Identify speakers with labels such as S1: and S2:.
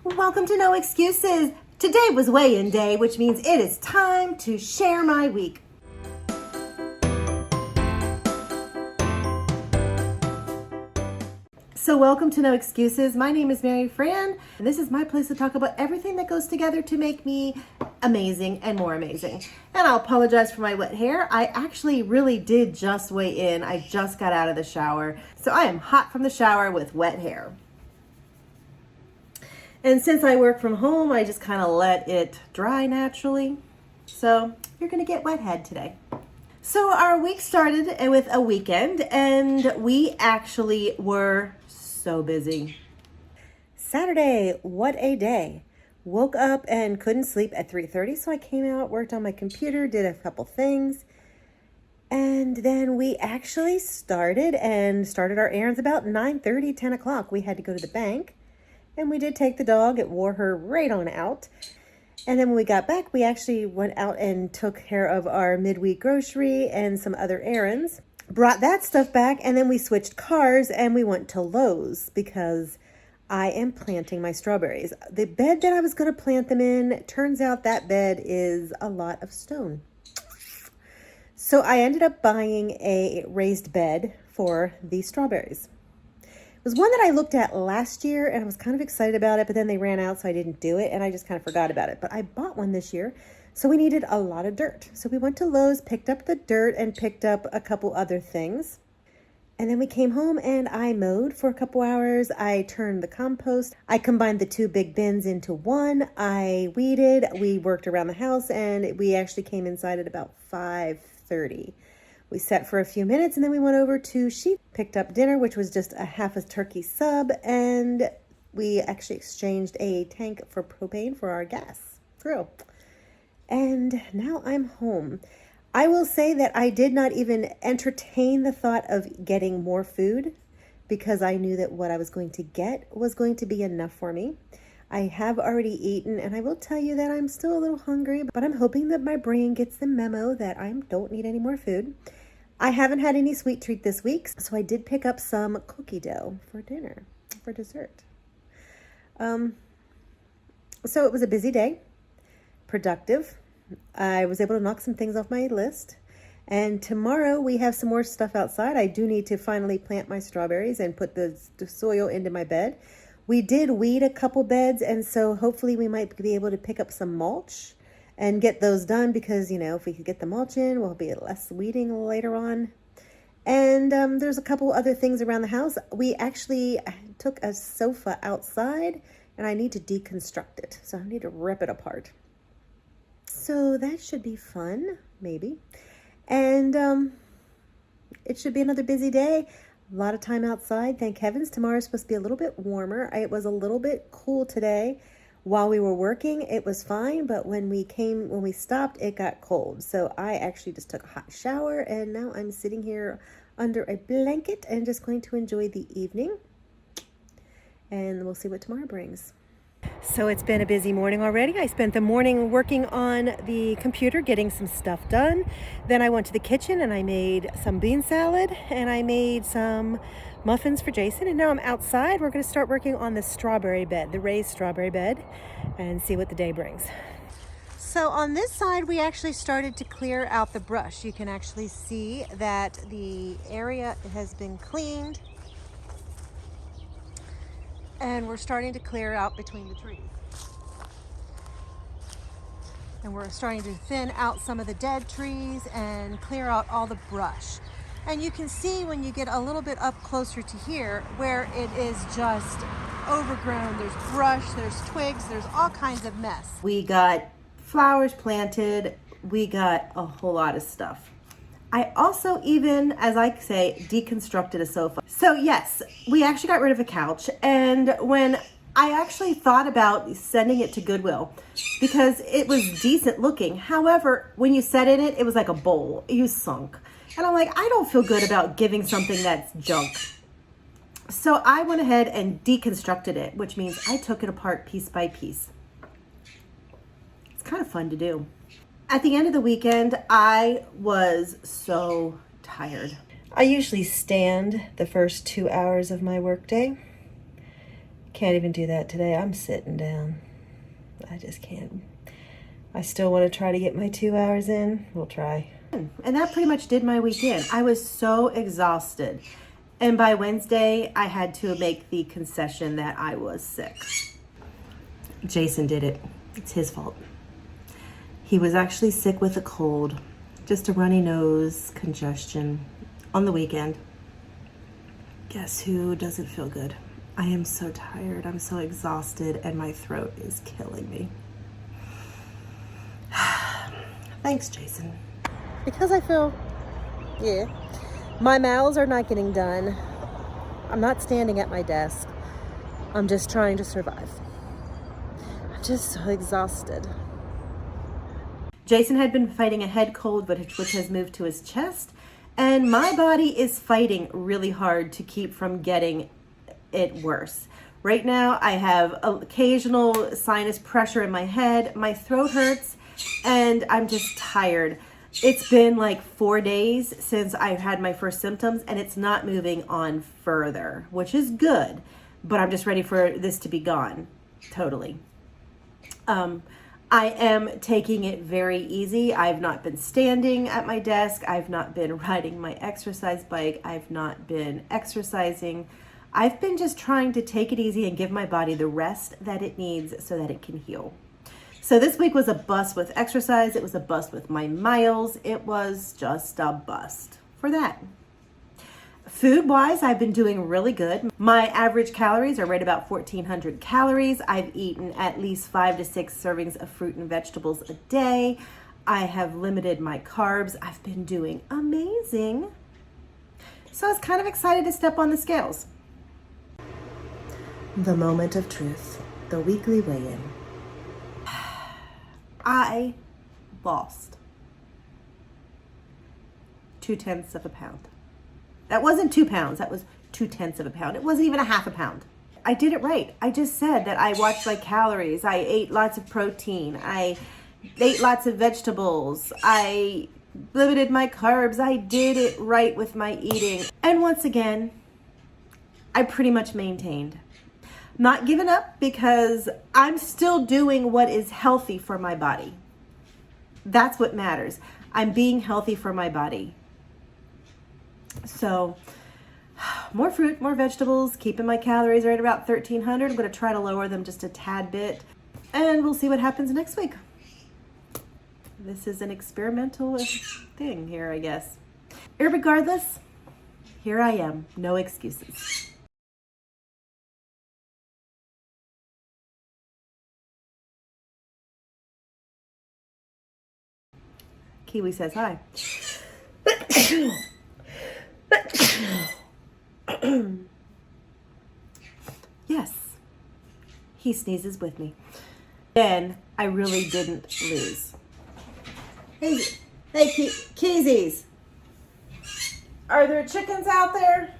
S1: Welcome to No Excuses. Today was weigh-in day, which means it is time to share my week. So welcome to No Excuses. My name is Mary Fran, and this is my place to talk about everything that goes together to make me amazing and more amazing. And I'll apologize for my wet hair. I actually really did just weigh in. I just got out of the shower. So I am hot from the shower with wet hair. And since I work from home, I just kind of let it dry naturally. So you're going to get wet head today. So our week started with a weekend, and we actually were so busy. Saturday, what a day. Woke up and couldn't sleep at 3:30, so I came out, worked on my computer, did a couple things. And then we actually started our errands about 9:30, 10 o'clock. We had to go to the bank. And we did take the dog. It wore her right on out. And then when we got back, we actually went out and took care of our midweek grocery and some other errands. Brought that stuff back, and then we switched cars and we went to Lowe's because I am planting my strawberries. The bed that I was going to plant them in, turns out that bed is a lot of stone. So I ended up buying a raised bed for the strawberries. It was one that I looked at last year and I was kind of excited about it, but then they ran out, so I didn't do it, and I just kind of forgot about it. But I bought one this year, so we needed a lot of dirt. So we went to Lowe's, picked up the dirt, and picked up a couple other things. And then we came home and I mowed for a couple hours. I turned the compost. I combined the two big bins into one. I weeded. We worked around the house, and we actually came inside at about 5:30. We sat for a few minutes, and then we went over to Sheep, picked up dinner, which was just a half a turkey sub, and we actually exchanged a tank for propane for our gas grill. And now I'm home. I will say that I did not even entertain the thought of getting more food because I knew that what I was going to get was going to be enough for me. I have already eaten, and I will tell you that I'm still a little hungry, but I'm hoping that my brain gets the memo that I don't need any more food. I haven't had any sweet treat this week, so I did pick up some cookie dough for dinner, for dessert. So it was a busy day, productive. I was able to knock some things off my list. And tomorrow we have some more stuff outside. I do need to finally plant my strawberries and put the soil into my bed. We did weed a couple beds, and so hopefully we might be able to pick up some mulch and get those done because, if we could get the mulch in, we'll be less weeding later on. And there's a couple other things around the house. We actually took a sofa outside, and I need to deconstruct it. So I need to rip it apart. So that should be fun, maybe. And it should be another busy day. A lot of time outside. Thank heavens. Tomorrow's supposed to be a little bit warmer. It was a little bit cool today. While we were working, it was fine, but when we stopped, it got cold. So I actually just took a hot shower, and now I'm sitting here under a blanket and just going to enjoy the evening. And we'll see what tomorrow brings. So it's been a busy morning already. I spent the morning working on the computer, getting some stuff done. Then I went to the kitchen and I made some bean salad, and I made some muffins for Jason. And now I'm outside. We're going to start working on the strawberry bed, the raised strawberry bed, and see what the day brings. So on this side, we actually started to clear out the brush. You can actually see that the area has been cleaned, and we're starting to clear out between the trees. And we're starting to thin out some of the dead trees and clear out all the brush. And you can see when you get a little bit up closer to here where it is just overgrown. There's brush, there's twigs, there's all kinds of mess. We got flowers planted. We got a whole lot of stuff. I also even, as I say, deconstructed a sofa. So yes, we actually got rid of a couch. And when I actually thought about sending it to Goodwill because it was decent looking. However, when you sat in it, it was like a bowl. You sunk. And I'm like, I don't feel good about giving something that's junk. So I went ahead and deconstructed it, which means I took it apart piece by piece. It's kind of fun to do. At the end of the weekend, I was so tired. I usually stand the first 2 hours of my workday. Can't even do that today. I'm sitting down. I just can't. I still want to try to get my 2 hours in. We'll try. And that pretty much did my weekend. I was so exhausted. And by Wednesday, I had to make the concession that I was sick. Jason did it. It's his fault. He was actually sick with a cold, just a runny nose, congestion on the weekend. Guess who doesn't feel good? I am so tired. I'm so exhausted, and my throat is killing me. Thanks, Jason. Because I feel, my mouths are not getting done. I'm not standing at my desk. I'm just trying to survive. I'm just so exhausted. Jason had been fighting a head cold, which has moved to his chest, and my body is fighting really hard to keep from getting it worse. Right now, I have occasional sinus pressure in my head, my throat hurts, and I'm just tired. It's been like 4 days since I've had my first symptoms, and it's not moving on further, which is good, but I'm just ready for this to be gone, totally. I am taking it very easy. I've not been standing at my desk. I've not been riding my exercise bike. I've not been exercising. I've been just trying to take it easy and give my body the rest that it needs so that it can heal. So this week was a bust with exercise. It was a bust with my miles. It was just a bust for that. Food-wise, I've been doing really good. My average calories are right about 1,400 calories. I've eaten at least 5 to 6 servings of fruit and vegetables a day. I have limited my carbs. I've been doing amazing. So I was kind of excited to step on the scales. The moment of truth, the weekly weigh-in. I lost 0.2 of a pound. That wasn't 2 pounds. That was 0.2 of a pound. It wasn't even a half a pound. I did it right. I just said that I watched my calories. I ate lots of protein. I ate lots of vegetables. I limited my carbs. I did it right with my eating. And once again, I pretty much maintained. Not giving up because I'm still doing what is healthy for my body. That's what matters. I'm being healthy for my body. So more fruit, more vegetables, keeping my calories right about 1,300. I'm going to try to lower them just a tad bit, and we'll see what happens next week. This is an experimental thing here, I guess. Irregardless, here I am. No excuses. Kiwi says hi. Yes, he sneezes with me. Then I really didn't lose. Hey, Keezies, are there chickens out there?